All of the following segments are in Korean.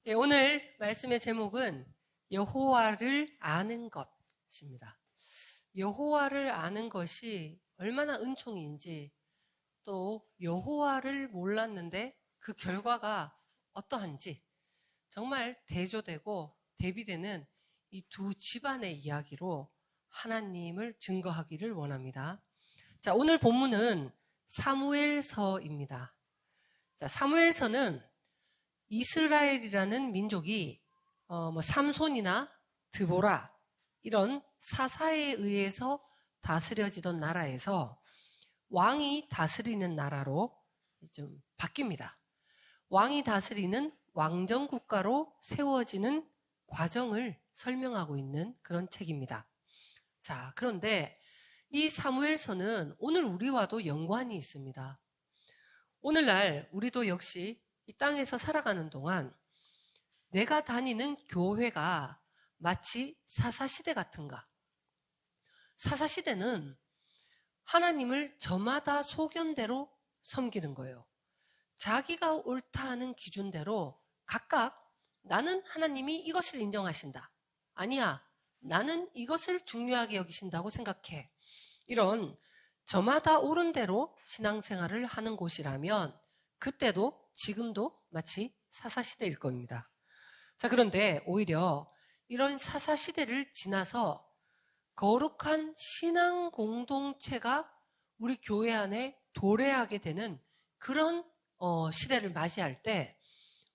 네, 오늘 말씀의 제목은 여호와를 아는 것입니다. 여호와를 아는 것이 얼마나 은총인지, 또 여호와를 몰랐는데 그 결과가 어떠한지 정말 대조되고 대비되는 이 두 집안의 이야기로 하나님을 증거하기를 원합니다. 자, 오늘 본문은 사무엘서입니다. 자, 사무엘서는 이스라엘이라는 민족이 삼손이나 드보라 이런 사사에 의해서 다스려지던 나라에서 왕이 다스리는 나라로 좀 바뀝니다. 왕이 다스리는 왕정국가로 세워지는 과정을 설명하고 있는 그런 책입니다. 자, 그런데 이 사무엘서는 오늘 우리와도 연관이 있습니다. 오늘날 우리도 역시 이 땅에서 살아가는 동안 내가 다니는 교회가 마치 사사시대 같은가? 사사시대는 하나님을 저마다 소견대로 섬기는 거예요. 자기가 옳다 하는 기준대로 각각 나는 하나님이 이것을 인정하신다. 아니야, 나는 이것을 중요하게 여기신다고 생각해. 이런 저마다 옳은 대로 신앙생활을 하는 곳이라면 그때도 지금도 마치 사사시대일 겁니다. 자, 그런데 오히려 이런 사사시대를 지나서 거룩한 신앙 공동체가 우리 교회 안에 도래하게 되는 그런 시대를 맞이할 때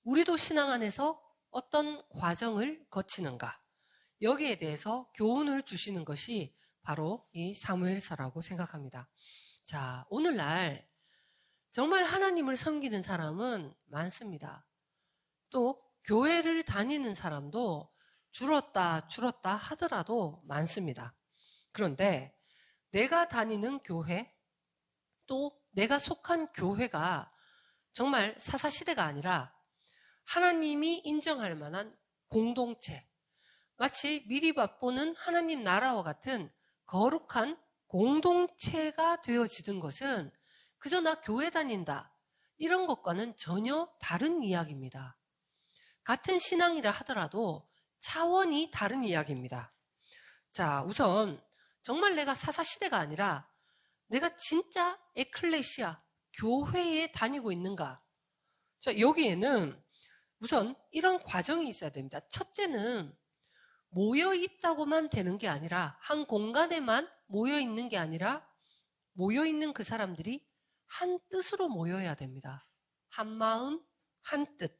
우리도 신앙 안에서 어떤 과정을 거치는가, 여기에 대해서 교훈을 주시는 것이 바로 이 사무엘서라고 생각합니다. 자, 오늘날 정말 하나님을 섬기는 사람은 많습니다. 또 교회를 다니는 사람도 줄었다 하더라도 많습니다. 그런데 내가 다니는 교회, 또 내가 속한 교회가 정말 사사시대가 아니라 하나님이 인정할 만한 공동체, 마치 미리 맛보는 하나님 나라와 같은 거룩한 공동체가 되어지는 것은 그저 나 교회 다닌다, 이런 것과는 전혀 다른 이야기입니다. 같은 신앙이라 하더라도 차원이 다른 이야기입니다. 자, 우선 정말 내가 사사시대가 아니라 내가 진짜 에클레시아, 교회에 다니고 있는가? 자, 여기에는 우선 이런 과정이 있어야 됩니다. 첫째는 모여 있다고만 되는 게 아니라, 한 공간에만 모여 있는 게 아니라 모여 있는 그 사람들이 한 뜻으로 모여야 됩니다. 한 마음, 한 뜻.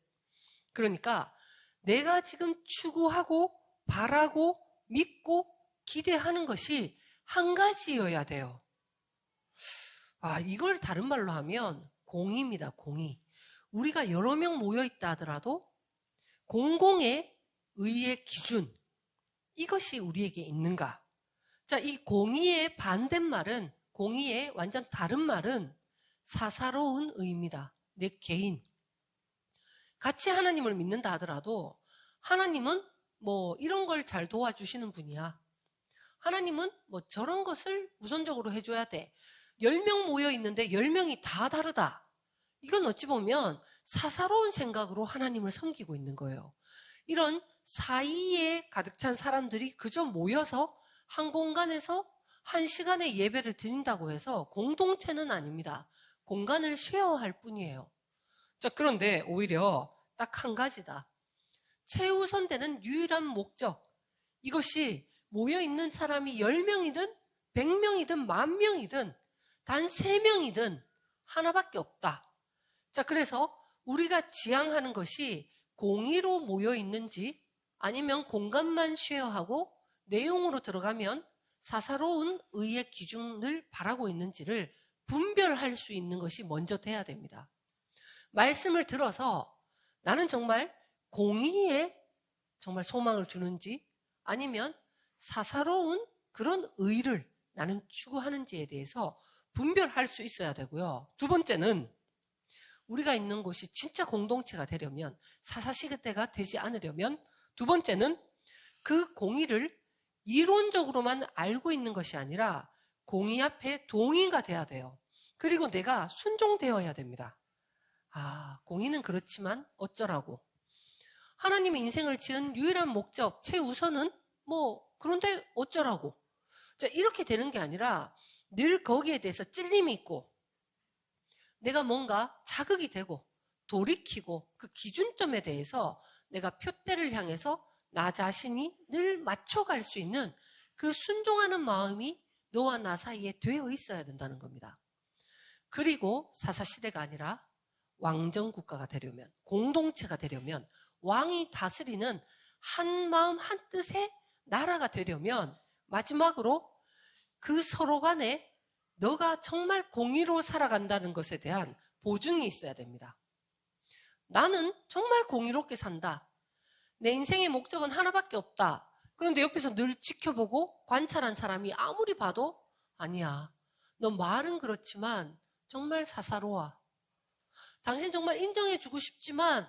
그러니까 내가 지금 추구하고 바라고 믿고 기대하는 것이 한 가지여야 돼요. 이걸 다른 말로 하면 공의입니다. 공의. 우리가 여러 명 모여 있다 하더라도 공공의 의의 기준, 이것이 우리에게 있는가? 자, 이 공의의 반대말은, 공의의 완전 다른 말은 사사로운 의입니다. 내 개인. 같이 하나님을 믿는다 하더라도 하나님은 이런 걸 잘 도와주시는 분이야. 하나님은 저런 것을 우선적으로 해줘야 돼. 10명 모여 있는데 10명이 다 다르다. 이건 어찌 보면 사사로운 생각으로 하나님을 섬기고 있는 거예요. 이런 사이에 가득 찬 사람들이 그저 모여서 한 공간에서 한 시간의 예배를 드린다고 해서 공동체는 아닙니다. 공간을 쉐어할 뿐이에요. 자, 그런데 오히려 딱 한 가지다. 최우선되는 유일한 목적, 이것이 모여있는 사람이 10명이든 100명이든 10,000명이든 단 3명이든 하나밖에 없다. 자, 그래서 우리가 지향하는 것이 공의로 모여있는지, 아니면 공간만 쉐어하고 내용으로 들어가면 사사로운 의의 기준을 바라고 있는지를 분별할 수 있는 것이 먼저 돼야 됩니다. 말씀을 들어서 나는 정말 공의에 정말 소망을 두는지, 아니면 사사로운 그런 의를 나는 추구하는지에 대해서 분별할 수 있어야 되고요. 두 번째는 우리가 있는 곳이 진짜 공동체가 되려면, 사사시대가 되지 않으려면, 두 번째는 그 공의를 이론적으로만 알고 있는 것이 아니라 공의 앞에 동의가 돼야 돼요. 그리고 내가 순종되어야 됩니다. 공의는 그렇지만 어쩌라고. 하나님의 인생을 지은 유일한 목적, 최우선은 그런데 어쩌라고. 자, 이렇게 되는 게 아니라 늘 거기에 대해서 찔림이 있고 내가 뭔가 자극이 되고 돌이키고 그 기준점에 대해서 내가 표대를 향해서 나 자신이 늘 맞춰갈 수 있는 그 순종하는 마음이 너와 나 사이에 되어 있어야 된다는 겁니다. 그리고 사사시대가 아니라 왕정국가가 되려면, 공동체가 되려면, 왕이 다스리는 한 마음 한 뜻의 나라가 되려면 마지막으로 그 서로 간에 너가 정말 공의로 살아간다는 것에 대한 보증이 있어야 됩니다. 나는 정말 공의롭게 산다. 내 인생의 목적은 하나밖에 없다. 그런데 옆에서 늘 지켜보고 관찰한 사람이 아무리 봐도 아니야. 너 말은 그렇지만 정말 사사로워. 당신 정말 인정해주고 싶지만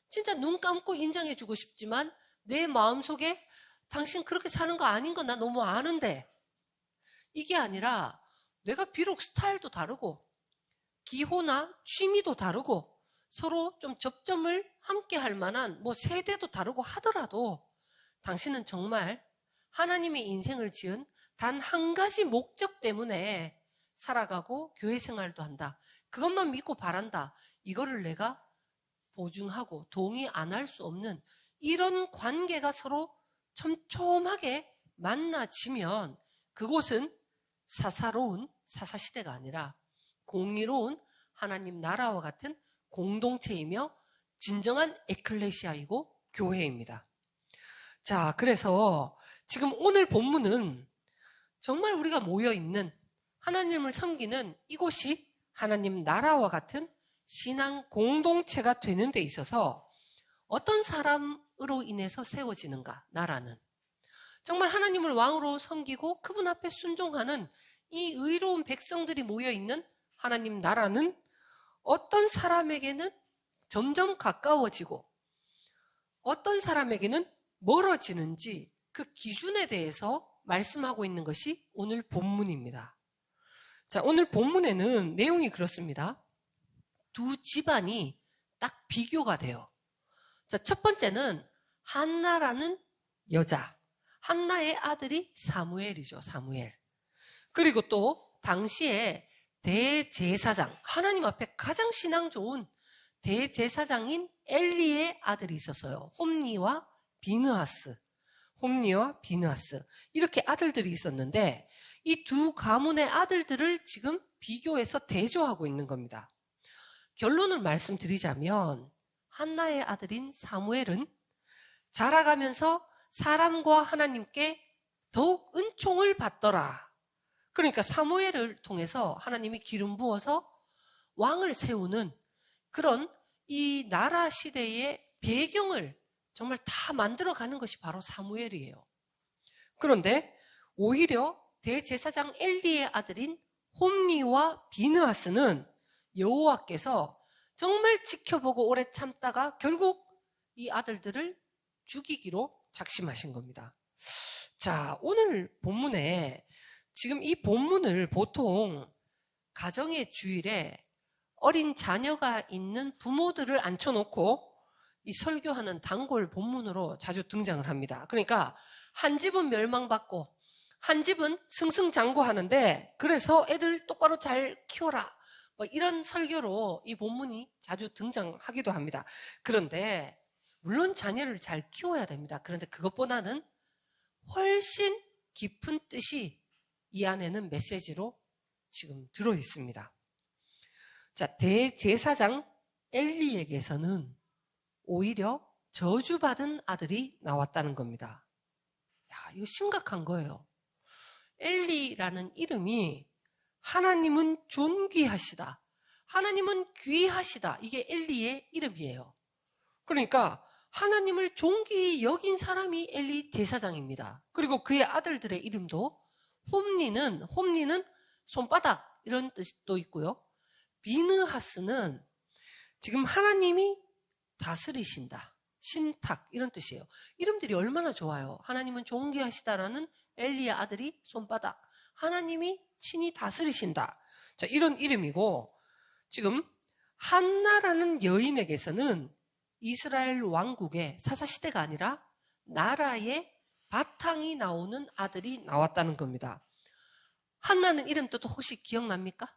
진짜 눈 감고 인정해주고 싶지만 내 마음속에 당신 그렇게 사는 거 아닌 건 나 너무 아는데 이게 아니라 내가 비록 스타일도 다르고 기호나 취미도 다르고 서로 좀 접점을 함께 할 만한 세대도 다르고 하더라도 당신은 정말 하나님의 인생을 지은 단 한 가지 목적 때문에 살아가고 교회 생활도 한다. 그것만 믿고 바란다. 이거를 내가 보증하고 동의 안 할 수 없는 이런 관계가 서로 촘촘하게 만나지면 그곳은 사사로운 사사시대가 아니라 공의로운 하나님 나라와 같은 공동체이며 진정한 에클레시아이고 교회입니다. 자, 그래서 지금 오늘 본문은 정말 우리가 모여있는 하나님을 섬기는 이곳이 하나님 나라와 같은 신앙 공동체가 되는 데 있어서 어떤 사람으로 인해서 세워지는가, 나라는. 정말 하나님을 왕으로 섬기고 그분 앞에 순종하는 이 의로운 백성들이 모여있는 하나님 나라는 어떤 사람에게는 점점 가까워지고 어떤 사람에게는 멀어지는지 그 기준에 대해서 말씀하고 있는 것이 오늘 본문입니다. 자, 오늘 본문에는 내용이 그렇습니다. 두 집안이 딱 비교가 돼요. 자, 첫 번째는 한나라는 여자, 한나의 아들이 사무엘이죠. 사무엘. 그리고 또 당시에 대제사장, 하나님 앞에 가장 신앙 좋은 대제사장인 엘리의 아들이 있었어요. 홈니와 비느하스. 홈니와 비느하스. 이렇게 아들들이 있었는데 이 두 가문의 아들들을 지금 비교해서 대조하고 있는 겁니다. 결론을 말씀드리자면 한나의 아들인 사무엘은 자라가면서 사람과 하나님께 더욱 은총을 받더라. 그러니까 사무엘을 통해서 하나님이 기름 부어서 왕을 세우는 그런 이 나라 시대의 배경을 정말 다 만들어가는 것이 바로 사무엘이에요. 그런데 오히려 대제사장 엘리의 아들인 홈니와 비느하스는 여호와께서 정말 지켜보고 오래 참다가 결국 이 아들들을 죽이기로 작심하신 겁니다. 자, 오늘 본문에 지금 이 본문을 보통 가정의 주일에 어린 자녀가 있는 부모들을 앉혀놓고 이 설교하는 단골 본문으로 자주 등장을 합니다. 그러니까 한 집은 멸망받고 한 집은 승승장구하는데 그래서 애들 똑바로 잘 키워라. 이런 설교로 이 본문이 자주 등장하기도 합니다. 그런데 물론 자녀를 잘 키워야 됩니다. 그런데 그것보다는 훨씬 깊은 뜻이 이 안에는 메시지로 지금 들어 있습니다. 자, 대제사장 엘리에게서는 오히려 저주받은 아들이 나왔다는 겁니다. 야, 이거 심각한 거예요. 엘리라는 이름이 하나님은 존귀하시다. 하나님은 귀하시다. 이게 엘리의 이름이에요. 그러니까 하나님을 존귀히 여긴 사람이 엘리 제사장입니다. 그리고 그의 아들들의 이름도 홈니는 손바닥 이런 뜻도 있고요. 비느하스는 지금 하나님이 다스리신다. 신탁 이런 뜻이에요. 이름들이 얼마나 좋아요. 하나님은 존귀하시다라는 엘리의 아들이 손바닥. 하나님이 친히 다스리신다. 자, 이런 이름이고 지금 한나라는 여인에게서는 이스라엘 왕국의 사사시대가 아니라 나라의 바탕이 나오는 아들이 나왔다는 겁니다. 한나는 이름 뜻도 혹시 기억납니까?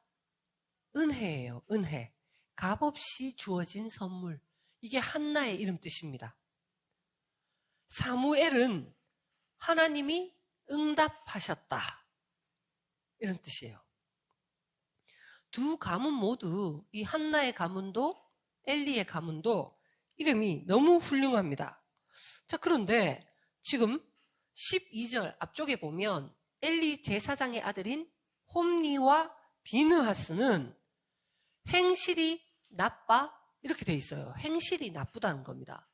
은혜예요. 은혜. 값없이 주어진 선물. 이게 한나의 이름 뜻입니다. 사무엘은 하나님이 응답하셨다. 이런 뜻이에요. 두 가문 모두, 이 한나의 가문도 엘리의 가문도 이름이 너무 훌륭합니다. 자, 그런데 지금 12절 앞쪽에 보면 엘리 제사장의 아들인 홈니와 비느하스는 행실이 나빠 이렇게 돼 있어요. 행실이 나쁘다는 겁니다.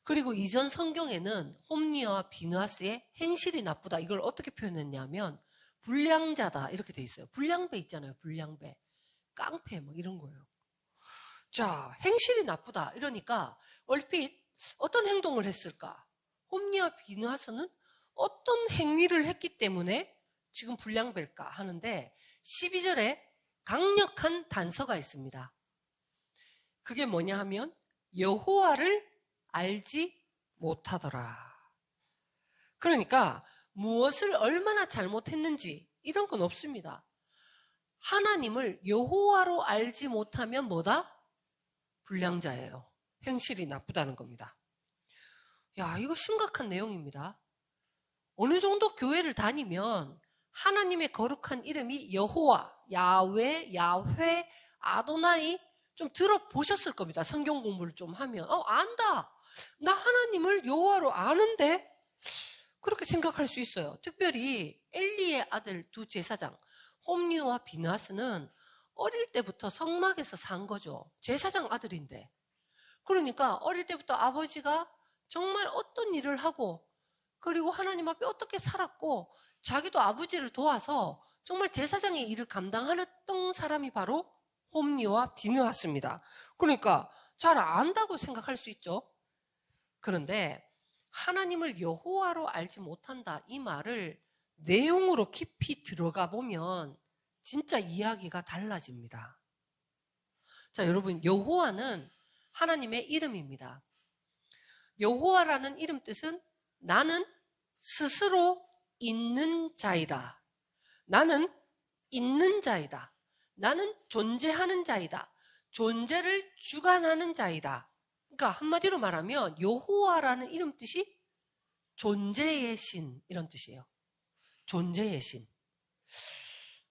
그리고 이전 성경에는 홈니와 비느하스의 행실이 나쁘다 이걸 어떻게 표현했냐면 불량자다 이렇게 돼 있어요. 불량배 있잖아요. 불량배. 깡패 막 이런 거예요. 자, 행실이 나쁘다 이러니까 얼핏 어떤 행동을 했을까? 홈니와 비느하스는 어떤 행위를 했기 때문에 지금 불량배일까 하는데 12절에 강력한 단서가 있습니다. 그게 뭐냐 하면 여호와를 알지 못하더라. 그러니까 무엇을 얼마나 잘못했는지 이런 건 없습니다. 하나님을 여호와로 알지 못하면 뭐다? 불량자예요. 행실이 나쁘다는 겁니다. 야, 이거 심각한 내용입니다. 어느 정도 교회를 다니면 하나님의 거룩한 이름이 여호와, 야외, 야훼, 아도나이 좀 들어보셨을 겁니다. 성경 공부를 좀 하면 안다. 나 하나님을 여호와로 아는데? 그렇게 생각할 수 있어요. 특별히 엘리의 아들 두 제사장 홈니와 비느하스는 어릴 때부터 성막에서 산 거죠. 제사장 아들인데. 그러니까 어릴 때부터 아버지가 정말 어떤 일을 하고 그리고 하나님 앞에 어떻게 살았고 자기도 아버지를 도와서 정말 제사장의 일을 감당하였던 사람이 바로 홈니와 비느하스입니다. 그러니까 잘 안다고 생각할 수 있죠. 그런데 하나님을 여호와로 알지 못한다 이 말을 내용으로 깊이 들어가 보면 진짜 이야기가 달라집니다. 자, 여러분, 여호와는 하나님의 이름입니다. 여호와라는 이름 뜻은 나는 스스로 있는 자이다. 나는 있는 자이다. 나는 존재하는 자이다. 존재를 주관하는 자이다. 그러니까 한마디로 말하면 여호와라는 이름 뜻이 존재의 신 이런 뜻이에요. 존재의 신.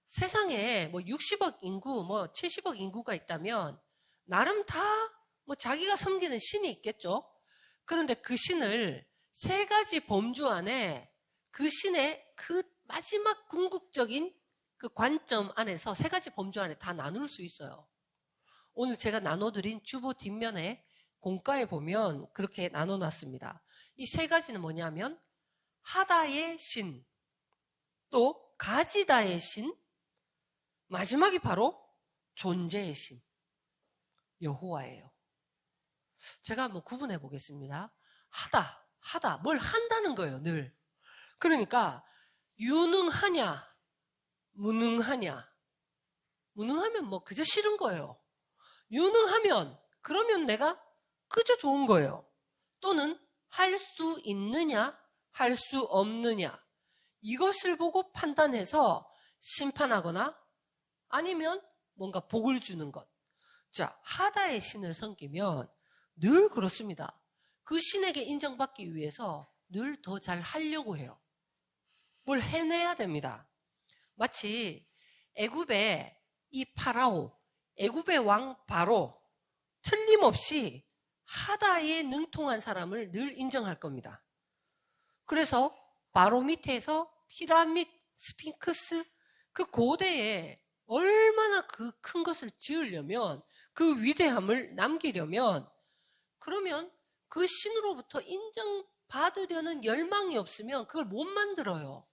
세상에 60억 인구, 70억 인구가 있다면 나름 다 자기가 섬기는 신이 있겠죠. 그런데 그 신을 세 가지 범주 안에 그 신의 그 마지막 궁극적인 그 관점 안에서 세 가지 범주 안에 다 나눌 수 있어요. 오늘 제가 나눠드린 주보 뒷면에 공과에 보면 그렇게 나눠놨습니다. 이 세 가지는 뭐냐면 하다의 신, 또 가지다의 신, 마지막이 바로 존재의 신, 여호와예요. 제가 한번 구분해 보겠습니다. 하다, 뭘 한다는 거예요, 늘. 그러니까 유능하냐, 무능하냐. 무능하면 그저 싫은 거예요. 유능하면 그러면 내가 그저 좋은 거예요. 또는 할 수 있느냐, 할 수 없느냐. 이것을 보고 판단해서 심판하거나 아니면 뭔가 복을 주는 것. 자, 하다의 신을 섬기면 늘 그렇습니다. 그 신에게 인정받기 위해서 늘 더 잘 하려고 해요. 뭘 해내야 됩니다. 마치 애굽의 이 파라오, 애굽의 왕 바로 틀림없이 하다에 능통한 사람을 늘 인정할 겁니다. 그래서 바로 밑에서 피라밋, 스핑크스, 그 고대에 얼마나 그 큰 것을 지으려면 그 위대함을 남기려면 그러면 그 신으로부터 인정받으려는 열망이 없으면 그걸 못 만들어요.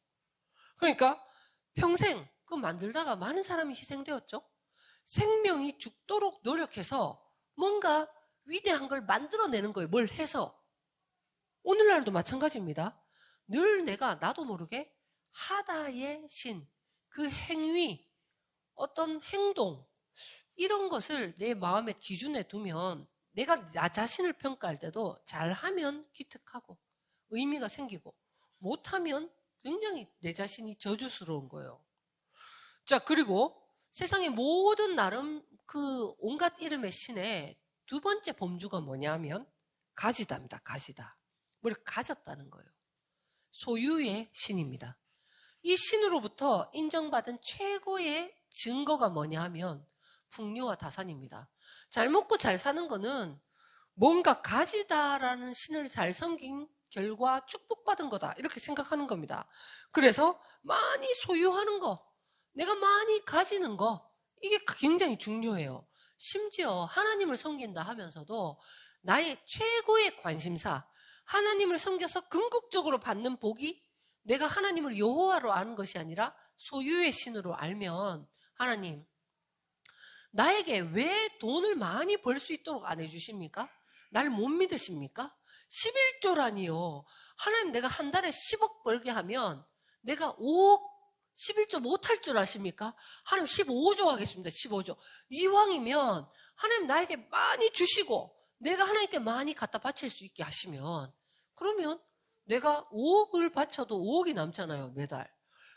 그러니까 평생 그거 만들다가 많은 사람이 희생되었죠. 생명이 죽도록 노력해서 뭔가 위대한 걸 만들어내는 거예요. 뭘 해서. 오늘날도 마찬가지입니다. 늘 내가 나도 모르게 하다의 신, 그 행위, 어떤 행동 이런 것을 내 마음의 기준에 두면 내가 나 자신을 평가할 때도 잘하면 기특하고 의미가 생기고 못하면 굉장히 내 자신이 저주스러운 거예요. 자, 그리고 세상의 모든 나름 그 온갖 이름의 신의 두 번째 범주가 뭐냐면 가지다입니다. 가지다. 뭘 가졌다는 거예요. 소유의 신입니다. 이 신으로부터 인정받은 최고의 증거가 뭐냐 하면 풍요와 다산입니다. 잘 먹고 잘 사는 거는 뭔가 가지다라는 신을 잘 섬긴 결과 축복받은 거다 이렇게 생각하는 겁니다. 그래서 많이 소유하는 거, 내가 많이 가지는 거, 이게 굉장히 중요해요. 심지어 하나님을 섬긴다 하면서도 나의 최고의 관심사, 하나님을 섬겨서 궁극적으로 받는 복이 내가 하나님을 여호와로 아는 것이 아니라 소유의 신으로 알면 하나님, 나에게 왜 돈을 많이 벌 수 있도록 안 해주십니까? 날 못 믿으십니까? 11조라니요. 하나님, 내가 한 달에 10억 벌게 하면 내가 5억 11조 못할 줄 아십니까? 하나님 15조 하겠습니다. 15조. 이왕이면 하나님 나에게 많이 주시고 내가 하나님께 많이 갖다 바칠 수 있게 하시면 그러면 내가 5억을 바쳐도 5억이 남잖아요. 매달.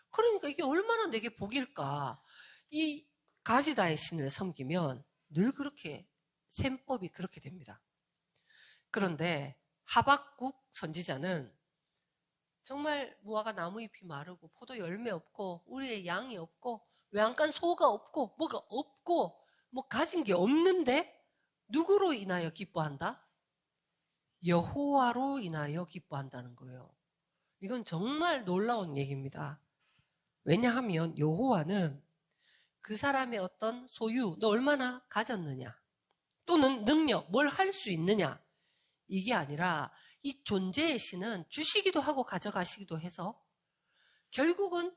그러니까 이게 얼마나 내게 복일까. 이 가지다의 신을 섬기면 늘 그렇게 셈법이 그렇게 됩니다. 그런데 하박국 선지자는 정말 무화과 나무잎이 마르고 포도 열매 없고 우리의 양이 없고 외양간 소가 없고 뭐가 없고 뭐 가진 게 없는데 누구로 인하여 기뻐한다? 여호와로 인하여 기뻐한다는 거예요. 이건 정말 놀라운 얘기입니다. 왜냐하면 여호와는 그 사람의 어떤 소유, 너 얼마나 가졌느냐 또는 능력, 뭘 할 수 있느냐 이게 아니라 이 존재의 신은 주시기도 하고 가져가시기도 해서 결국은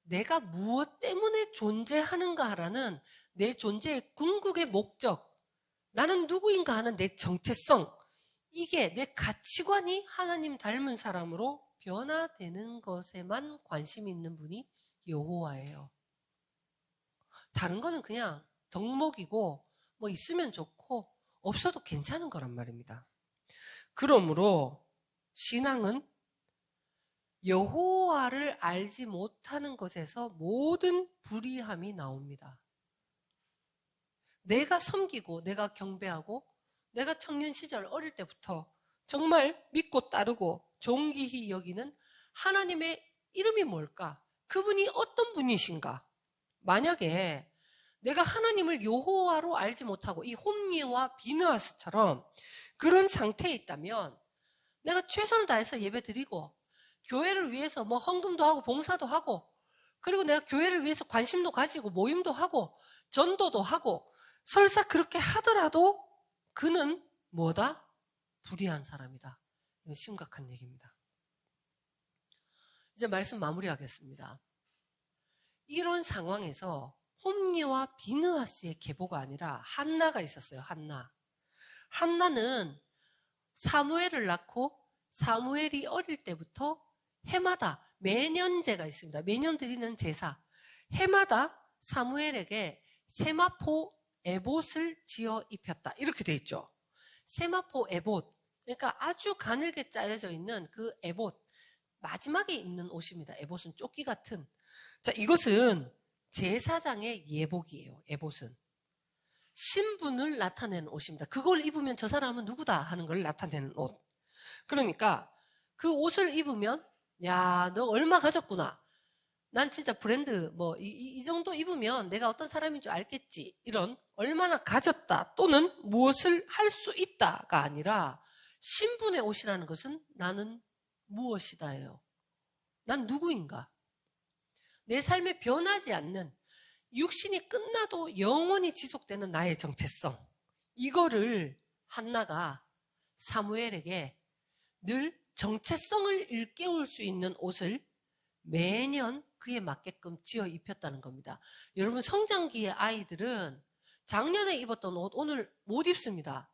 내가 무엇 때문에 존재하는가라는 내 존재의 궁극의 목적, 나는 누구인가 하는 내 정체성, 이게 내 가치관이 하나님 닮은 사람으로 변화되는 것에만 관심이 있는 분이 여호와예요. 다른 거는 그냥 덕목이고 뭐 있으면 좋고 없어도 괜찮은 거란 말입니다. 그러므로 신앙은 여호와를 알지 못하는 것에서 모든 불의함이 나옵니다. 내가 섬기고 내가 경배하고 내가 청년 시절 어릴 때부터 정말 믿고 따르고 존귀히 여기는 하나님의 이름이 뭘까? 그분이 어떤 분이신가? 만약에 내가 하나님을 여호와로 알지 못하고 이 홈리와 비느하스처럼 그런 상태에 있다면 내가 최선을 다해서 예배 드리고 교회를 위해서 뭐 헌금도 하고 봉사도 하고 그리고 내가 교회를 위해서 관심도 가지고 모임도 하고 전도도 하고 설사 그렇게 하더라도 그는 뭐다? 불의한 사람이다. 이건 심각한 얘기입니다. 이제 말씀 마무리하겠습니다. 이런 상황에서 홈리와 비느하스의 계보가 아니라 한나가 있었어요. 한나는 사무엘을 낳고 사무엘이 어릴 때부터 해마다 매년제가 있습니다. 매년 드리는 제사. 해마다 사무엘에게 세마포 에봇을 지어 입혔다. 이렇게 돼 있죠. 세마포 에봇. 그러니까 아주 가늘게 짜여져 있는 그 에봇. 마지막에 입는 옷입니다. 에봇은 조끼 같은. 자, 이것은 제사장의 예복이에요. 에봇은. 신분을 나타내는 옷입니다. 그걸 입으면 저 사람은 누구다 하는 걸 나타내는 옷. 그러니까 그 옷을 입으면 야, 너 얼마 가졌구나. 난 진짜 브랜드 이 정도 입으면 내가 어떤 사람인 줄 알겠지. 이런 얼마나 가졌다 또는 무엇을 할 수 있다가 아니라 신분의 옷이라는 것은 나는 무엇이다예요. 난 누구인가. 내 삶에 변하지 않는 육신이 끝나도 영원히 지속되는 나의 정체성. 이거를 한나가 사무엘에게 늘 정체성을 일깨울 수 있는 옷을 매년 그에 맞게끔 지어 입혔다는 겁니다. 여러분 성장기의 아이들은 작년에 입었던 옷 오늘 못 입습니다.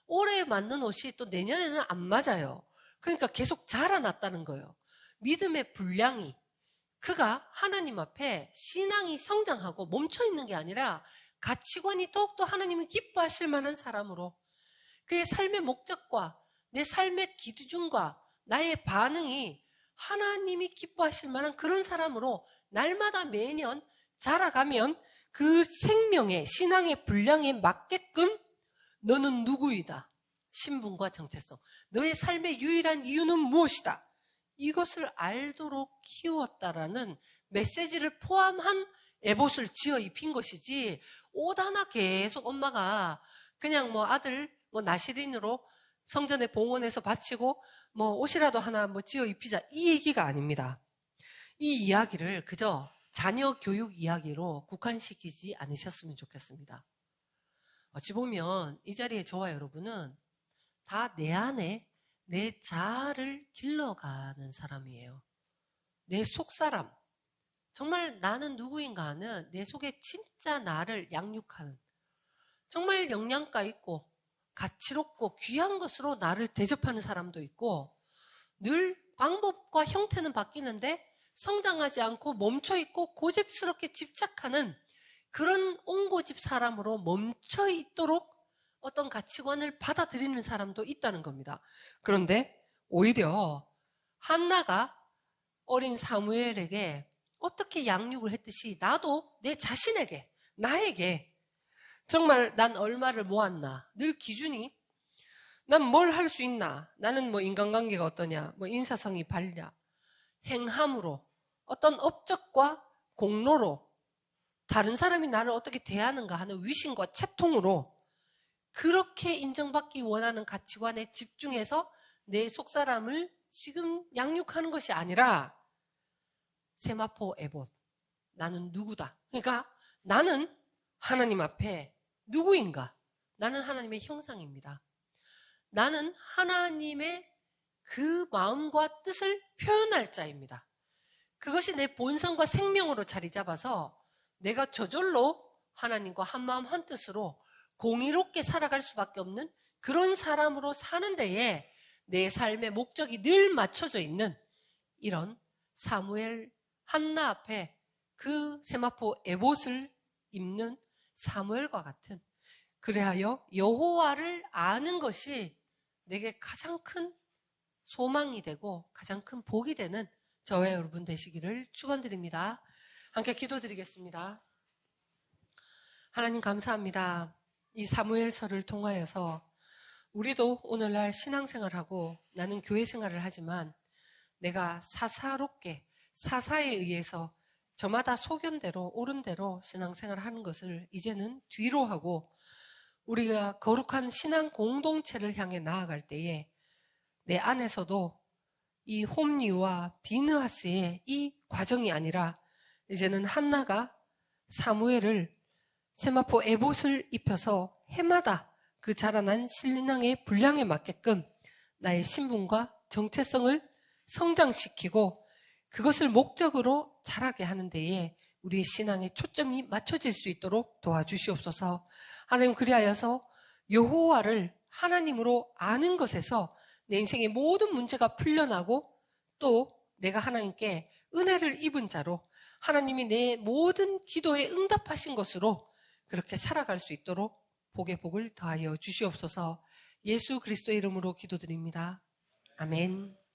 올해 맞는 옷이 또 내년에는 안 맞아요. 그러니까 계속 자라났다는 거예요. 믿음의 분량이 그가 하나님 앞에 신앙이 성장하고 멈춰있는 게 아니라 가치관이 더욱더 하나님이 기뻐하실 만한 사람으로 그의 삶의 목적과 내 삶의 기준과 나의 반응이 하나님이 기뻐하실 만한 그런 사람으로 날마다 매년 자라가면 그 생명의 신앙의 분량에 맞게끔 너는 누구이다. 신분과 정체성. 너의 삶의 유일한 이유는 무엇이다. 이것을 알도록 키웠다라는 메시지를 포함한 에봇을 지어 입힌 것이지, 오다나 계속 엄마가 그냥 아들 나시린으로 성전에 봉헌해서 바치고 옷이라도 하나 지어 입히자, 이 얘기가 아닙니다. 이 이야기를 그저 자녀 교육 이야기로 국한시키지 않으셨으면 좋겠습니다. 어찌 보면 이 자리에 저와 여러분은 다 내 안에 내 자아를 길러가는 사람이에요. 내 속사람, 정말 나는 누구인가 하는 내 속에 진짜 나를 양육하는, 정말 영양가 있고 가치롭고 귀한 것으로 나를 대접하는 사람도 있고, 늘 방법과 형태는 바뀌는데 성장하지 않고 멈춰있고 고집스럽게 집착하는 그런 옹고집 사람으로 멈춰있도록 어떤 가치관을 받아들이는 사람도 있다는 겁니다. 그런데 오히려 한나가 어린 사무엘에게 어떻게 양육을 했듯이 나도 내 자신에게, 나에게 정말 난 얼마를 모았나, 늘 기준이 난 뭘 할 수 있나, 나는 인간관계가 어떠냐, 인사성이 밝냐, 행함으로, 어떤 업적과 공로로 다른 사람이 나를 어떻게 대하는가 하는 위신과 채통으로 그렇게 인정받기 원하는 가치관에 집중해서 내 속사람을 지금 양육하는 것이 아니라 세마포 에봇, 나는 누구다. 그러니까 나는 하나님 앞에 누구인가? 나는 하나님의 형상입니다. 나는 하나님의 그 마음과 뜻을 표현할 자입니다. 그것이 내 본성과 생명으로 자리 잡아서 내가 저절로 하나님과 한마음 한뜻으로 공의롭게 살아갈 수밖에 없는 그런 사람으로 사는 데에 내 삶의 목적이 늘 맞춰져 있는 이런 사무엘 한나 앞에 그 세마포 에봇을 입는 사무엘과 같은, 그래하여 여호와를 아는 것이 내게 가장 큰 소망이 되고 가장 큰 복이 되는 저와 여러분 되시기를 축원드립니다. 함께 기도드리겠습니다. 하나님 감사합니다. 이 사무엘서를 통하여서 우리도 오늘날 신앙생활하고 나는 교회 생활을 하지만 내가 사사롭게 사사에 의해서 저마다 소견대로 옳은 대로 신앙생활을 하는 것을 이제는 뒤로 하고 우리가 거룩한 신앙 공동체를 향해 나아갈 때에 내 안에서도 이 홈리와 비느하스의 이 과정이 아니라 이제는 한나가 사무엘을 세마포 에봇을 입혀서 해마다 그 자라난 신앙의 분량에 맞게끔 나의 신분과 정체성을 성장시키고 그것을 목적으로 자라게 하는 데에 우리의 신앙의 초점이 맞춰질 수 있도록 도와주시옵소서. 하나님, 그리하여서 여호와를 하나님으로 아는 것에서 내 인생의 모든 문제가 풀려나고 또 내가 하나님께 은혜를 입은 자로 하나님이 내 모든 기도에 응답하신 것으로 그렇게 살아갈 수 있도록 복의 복을 더하여 주시옵소서. 예수 그리스도의 이름으로 기도드립니다. 아멘.